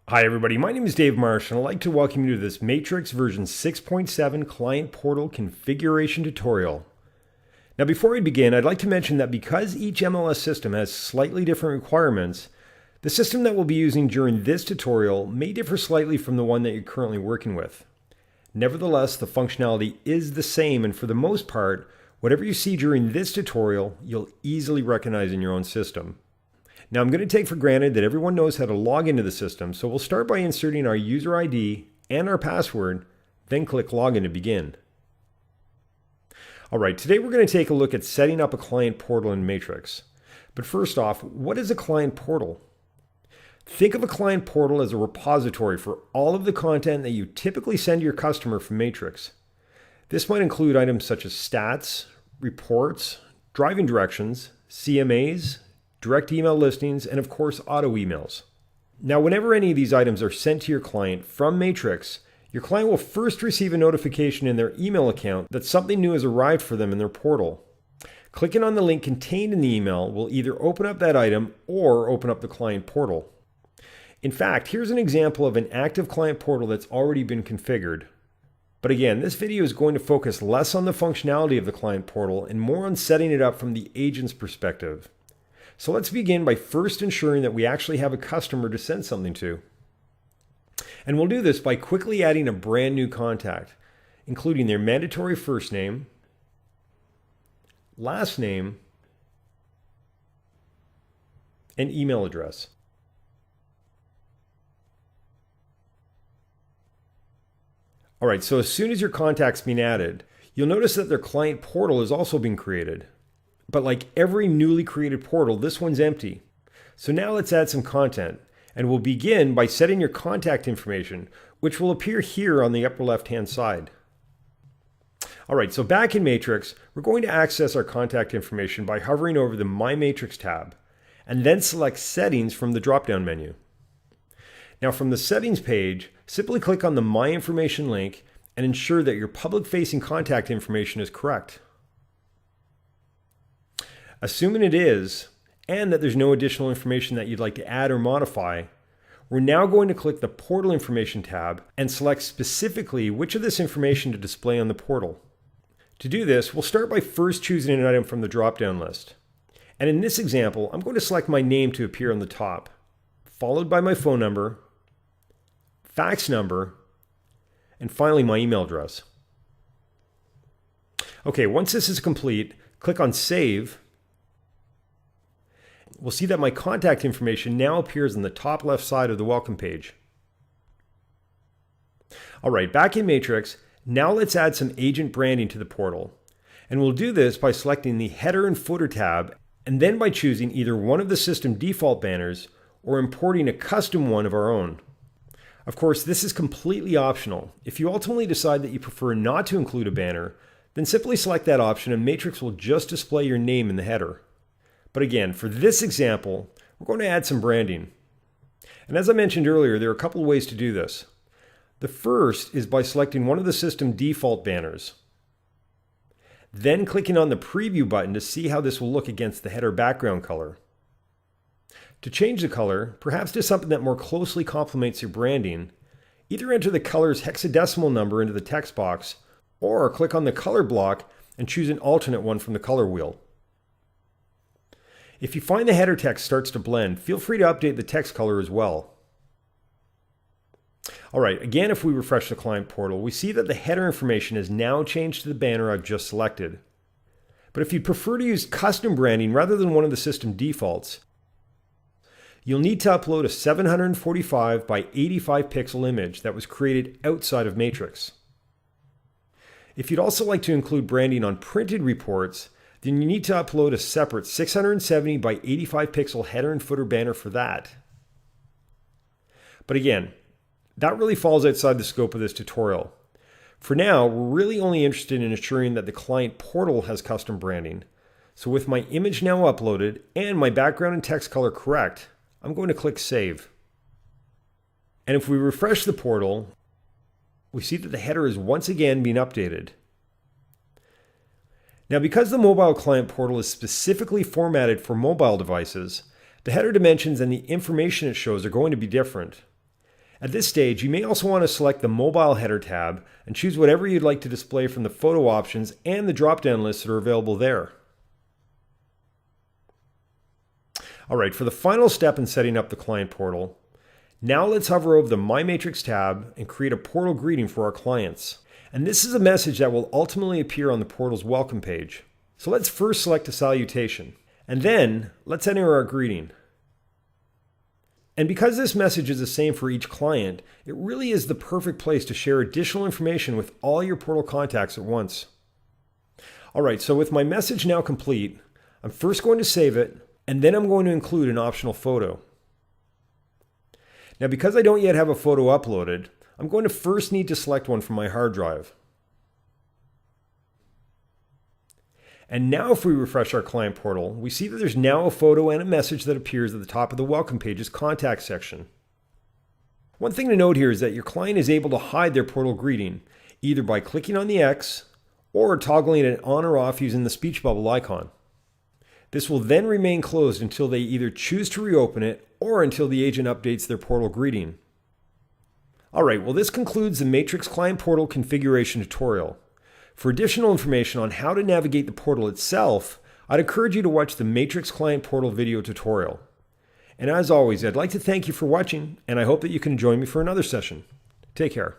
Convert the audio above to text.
Hi everybody, my name is Dave Marsh and I'd like to welcome you to this Matrix version 6.7 Client Portal Configuration tutorial. Now before we begin, I'd like to mention that because each MLS system has slightly different requirements, the system that we'll be using during this tutorial may differ slightly from the one that you're currently working with. Nevertheless, the functionality is the same, and for the most part, whatever you see during this tutorial, you'll easily recognize in your own system. Now I'm going to take for granted that everyone knows how to log into the system, so we'll start by inserting our user ID and our password, then click Login to begin. Alright, today we're going to take a look at setting up a client portal in Matrix. But first off, what is a client portal? Think of a client portal as a repository for all of the content that you typically send to your customer from Matrix. This might include items such as stats, reports, driving directions, CMAs, direct email listings, and of course auto emails. Now whenever any of these items are sent to your client from Matrix, your client will first receive a notification in their email account that something new has arrived for them in their portal. Clicking on the link contained in the email will either open up that item or open up the client portal. In fact, here's an example of an active client portal that's already been configured. But again, this video is going to focus less on the functionality of the client portal and more on setting it up from the agent's perspective. So let's begin by first ensuring that we actually have a customer to send something to. And we'll do this by quickly adding a brand new contact, including their mandatory first name, last name, and email address. Alright, so as soon as your contact's been added, you'll notice that their client portal is also being created. But like every newly created portal, this one's empty. So now let's add some content, and we'll begin by setting your contact information, which will appear here on the upper left-hand side. Alright, so back in Matrix, we're going to access our contact information by hovering over the My Matrix tab, and then select Settings from the drop-down menu. Now from the Settings page, simply click on the My Information link and ensure that your public-facing contact information is correct. Assuming it is, and that there's no additional information that you'd like to add or modify, we're now going to click the Portal Information tab and select specifically which of this information to display on the portal. To do this, we'll start by first choosing an item from the drop-down list. And in this example, I'm going to select my name to appear on the top, followed by my phone number, fax number, and finally my email address. Okay, once this is complete, click on Save. We'll see that my contact information now appears on the top left side of the welcome page. Alright, back in Matrix, now let's add some agent branding to the portal. And we'll do this by selecting the Header and Footer tab, and then by choosing either one of the system default banners or importing a custom one of our own. Of course, this is completely optional. If you ultimately decide that you prefer not to include a banner, then simply select that option and Matrix will just display your name in the header. But again, for this example, we're going to add some branding. And as I mentioned earlier, there are a couple of ways to do this. The first is by selecting one of the system default banners. Then clicking on the preview button to see how this will look against the header background color. To change the color, perhaps to something that more closely complements your branding, either enter the color's hexadecimal number into the text box, or click on the color block and choose an alternate one from the color wheel. If you find the header text starts to blend, feel free to update the text color as well. Alright, again if we refresh the client portal, we see that the header information has now changed to the banner I've just selected. But if you'd prefer to use custom branding rather than one of the system defaults, you'll need to upload a 745 by 85 pixel image that was created outside of Matrix. If you'd also like to include branding on printed reports, then you need to upload a separate 670 by 85 pixel header and footer banner for that. But again, that really falls outside the scope of this tutorial. For now, we're really only interested in ensuring that the client portal has custom branding. So with my image now uploaded and my background and text color correct, I'm going to click Save. And if we refresh the portal, we see that the header is once again being updated. Now, because the mobile client portal is specifically formatted for mobile devices, the header dimensions and the information it shows are going to be different. At this stage, you may also want to select the Mobile Header tab and choose whatever you'd like to display from the photo options and the drop-down lists that are available there. All right, for the final step in setting up the client portal, now let's hover over the My Matrix tab and create a portal greeting for our clients. And this is a message that will ultimately appear on the portal's welcome page. So let's first select a salutation, and then let's enter our greeting. And because this message is the same for each client, it really is the perfect place to share additional information with all your portal contacts at once. All right, so with my message now complete, I'm first going to save it, and then I'm going to include an optional photo. Now, because I don't yet have a photo uploaded, I'm going to first need to select one from my hard drive. And now if we refresh our client portal, we see that there's now a photo and a message that appears at the top of the welcome page's contact section. One thing to note here is that your client is able to hide their portal greeting, either by clicking on the X or toggling it on or off using the speech bubble icon. This will then remain closed until they either choose to reopen it or until the agent updates their portal greeting. All right, well, this concludes the Matrix Client Portal configuration tutorial. For additional information on how to navigate the portal itself, I'd encourage you to watch the Matrix Client Portal video tutorial. And as always, I'd like to thank you for watching, and I hope that you can join me for another session. Take care.